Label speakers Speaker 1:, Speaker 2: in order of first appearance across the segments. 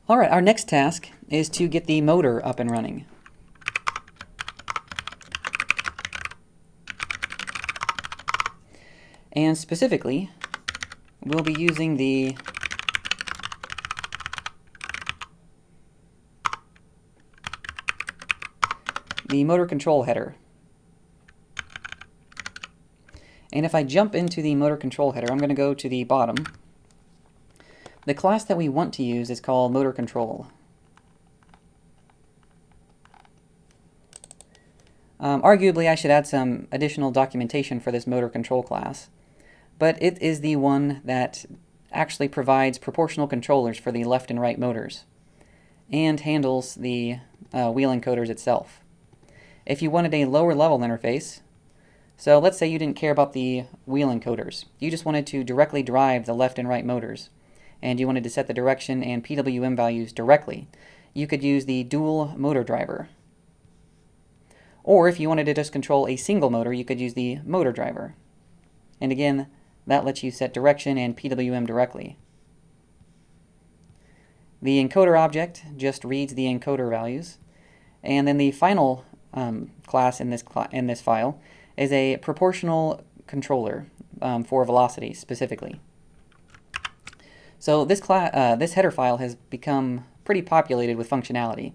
Speaker 1: Alright, our next task is to get the motor up and running. And specifically, we'll be using the motor control header. And if I jump into the motor control header, I'm going to go to the bottom. The class that we want to use is called motor control. Arguably, I should add some additional documentation for this motor control class, but it is the one that actually provides proportional controllers for the left and right motors, and handles the wheel encoders itself. If you wanted a lower level interface, so let's say you didn't care about the wheel encoders, you just wanted to directly drive the left and right motors, and you wanted to set the direction and PWM values directly, you could use the dual motor driver. Or if you wanted to just control a single motor, you could use the motor driver. And again, that lets you set direction and PWM directly. The encoder object just reads the encoder values, and then the final class in this file is a proportional controller for velocity specifically. So this header file has become pretty populated with functionality,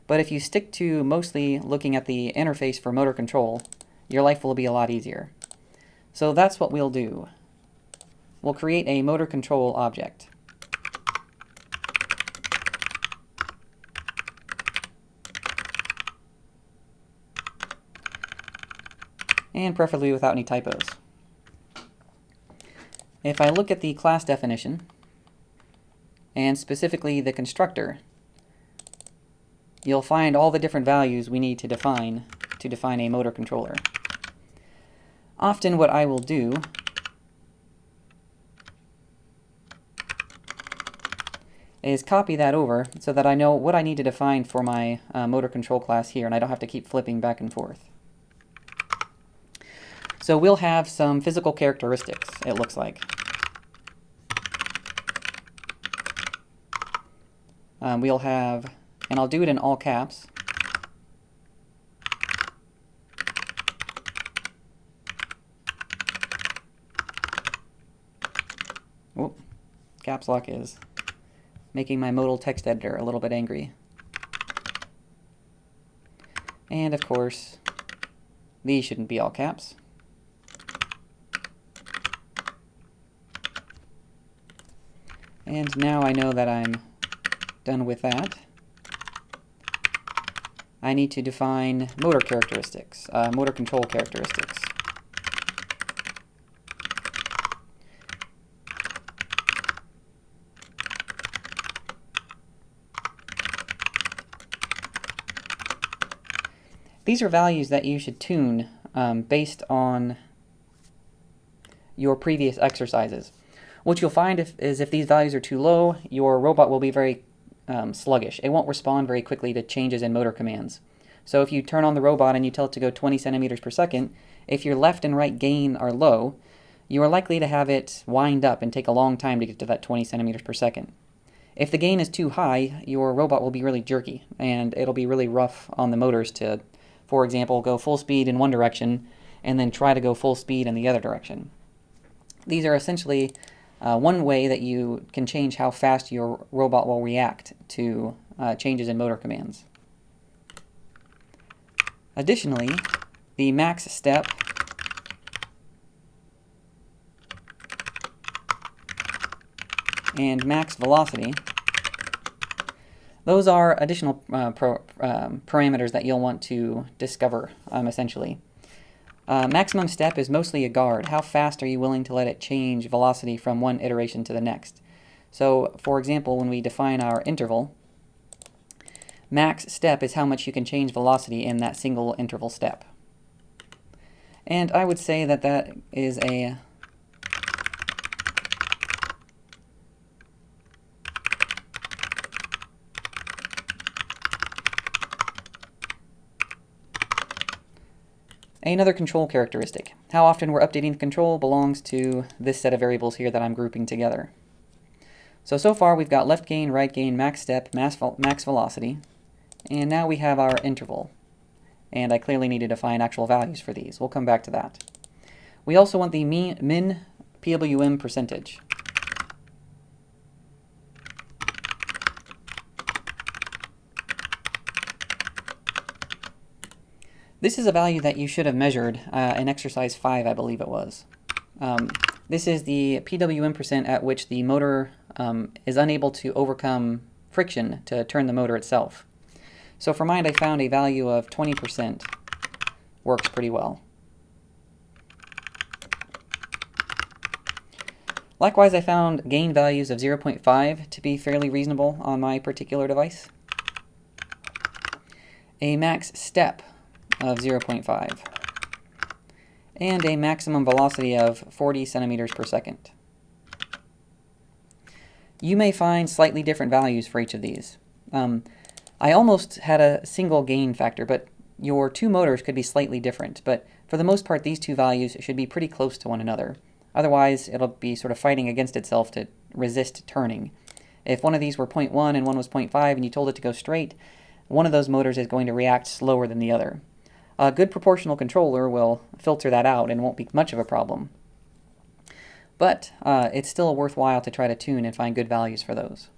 Speaker 1: but if you stick to mostly looking at the interface for motor control, your life will be a lot easier. So that's what we'll do. We'll create a motor control object. And preferably without any typos. If I look at the class definition, and specifically the constructor, you'll find all the different values we need to define a motor controller. Often what I will do is copy that over so that I know what I need to define for my motor control class here, and I don't have to keep flipping back and forth. So we'll have some physical characteristics, it looks like. We'll have, and I'll do it in all caps, whoop, caps lock is making my modal text editor a little bit angry. And of course, these shouldn't be all caps. And now I know that I'm done with that. I need to define motor characteristics, motor control characteristics. These are values that you should tune based on your previous exercises. What you'll find is if these values are too low, your robot will be very sluggish. It won't respond very quickly to changes in motor commands. So if you turn on the robot and you tell it to go 20 centimeters per second, if your left and right gain are low, you are likely to have it wind up and take a long time to get to that 20 centimeters per second. If the gain is too high, your robot will be really jerky, and it'll be really rough on the motors to, for example, go full speed in one direction and then try to go full speed in the other direction. These are essentially one way that you can change how fast your robot will react to changes in motor commands. Additionally, the max step and max velocity, those are additional parameters that you'll want to discover, essentially. Maximum step is mostly a guard. How fast are you willing to let it change velocity from one iteration to the next? So, for example, when we define our interval, max step is how much you can change velocity in that single interval step. And I would say that that is a another control characteristic. How often we're updating the control belongs to this set of variables here that I'm grouping together. So far we've got left gain, right gain, max step, max velocity, and now we have our interval. And I clearly need to define actual values for these. We'll come back to that. We also want the min PWM percentage. This is a value that you should have measured in exercise 5, I believe it was. This is the PWM percent at which the motor is unable to overcome friction to turn the motor itself. So for mine, I found a value of 20%. Works pretty well. Likewise, I found gain values of 0.5 to be fairly reasonable on my particular device. A max step of 0.5. And a maximum velocity of 40 centimeters per second. You may find slightly different values for each of these. I almost had a single gain factor, but your two motors could be slightly different. But for the most part, these two values should be pretty close to one another. Otherwise, it'll be sort of fighting against itself to resist turning. If one of these were 0.1 and one was 0.5 and you told it to go straight, one of those motors is going to react slower than the other. A good proportional controller will filter that out and won't be much of a problem. But it's still worthwhile to try to tune and find good values for those.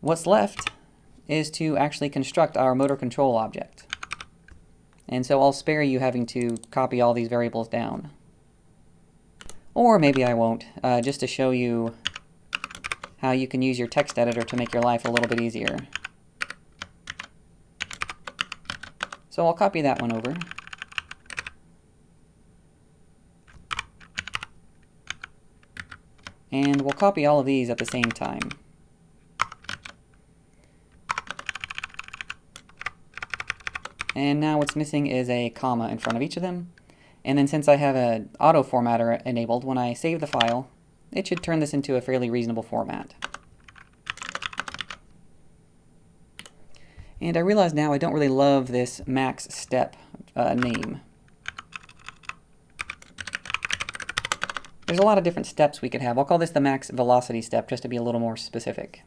Speaker 1: What's left is to actually construct our motor control object. And so I'll spare you having to copy all these variables down. Or maybe I won't, just to show you how you can use your text editor to make your life a little bit easier. So I'll copy that one over. And we'll copy all of these at the same time. And now what's missing is a comma in front of each of them. And then since I have an auto formatter enabled, when I save the file, it should turn this into a fairly reasonable format. And I realize now I don't really love this max step name. There's a lot of different steps we could have. I'll call this the max velocity step just to be a little more specific.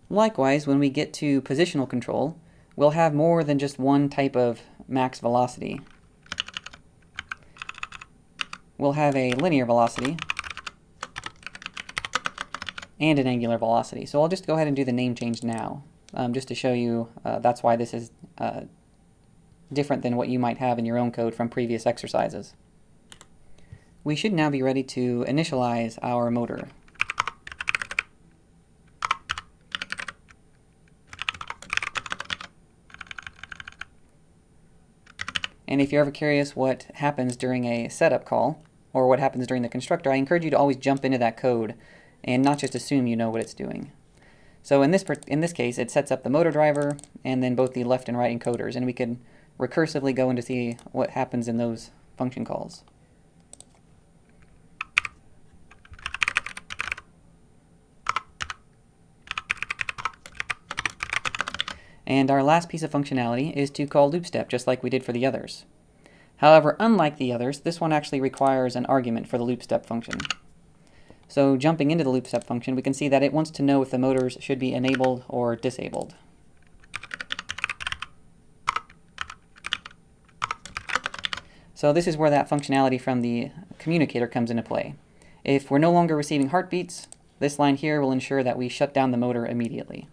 Speaker 1: Likewise, when we get to positional control, we'll have more than just one type of max velocity. We'll have a linear velocity and an angular velocity. So I'll just go ahead and do the name change now, just to show you that's why this is different than what you might have in your own code from previous exercises. We should now be ready to initialize our motor. And if you're ever curious what happens during a setup call, or what happens during the constructor, I encourage you to always jump into that code and not just assume you know what it's doing. So in this case, it sets up the motor driver and then both the left and right encoders, and we can recursively go in to see what happens in those function calls. And our last piece of functionality is to call loop step, just like we did for the others. However, unlike the others, this one actually requires an argument for the loop step function. So jumping into the loop step function, we can see that it wants to know if the motors should be enabled or disabled. So this is where that functionality from the communicator comes into play. If we're no longer receiving heartbeats, this line here will ensure that we shut down the motor immediately.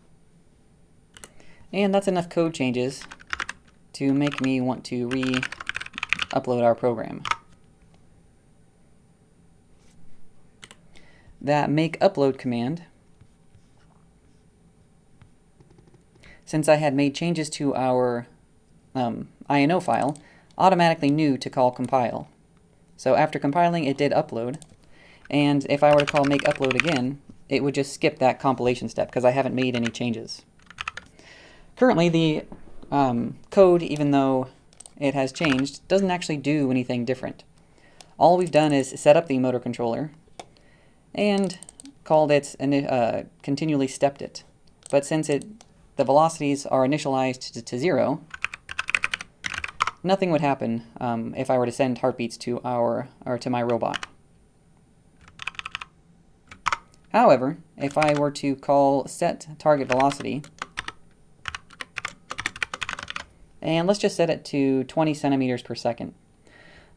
Speaker 1: And that's enough code changes to make me want to re-upload our program. That make upload command, since I had made changes to our INO file, automatically knew to call compile. So after compiling, it did upload, and if I were to call make upload again, it would just skip that compilation step because I haven't made any changes. Currently, the code, even though it has changed, doesn't actually do anything different. All we've done is set up the motor controller and called it and continually stepped it. But since the velocities are initialized to 0, nothing would happen if I were to send heartbeats to my robot. However, if I were to call set target velocity, and let's just set it to 20 centimeters per second,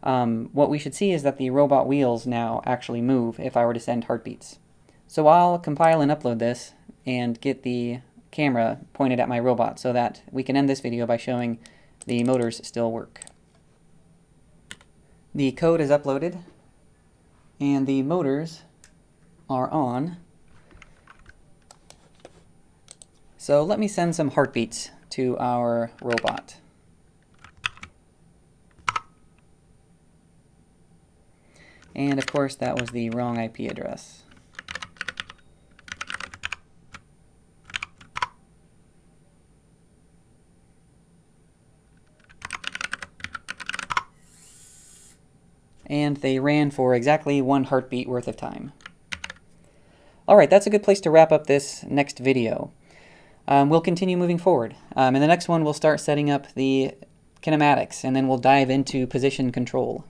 Speaker 1: what we should see is that the robot wheels now actually move if I were to send heartbeats. So I'll compile and upload this and get the camera pointed at my robot so that we can end this video by showing the motors still work. The code is uploaded and the motors are on. So let me send some heartbeats to our robot. And of course that was the wrong IP address. And they ran for exactly 1 heartbeat worth of time. Alright, that's a good place to wrap up this next video. We'll continue moving forward. In the next one, we'll start setting up the kinematics, and then we'll dive into position control.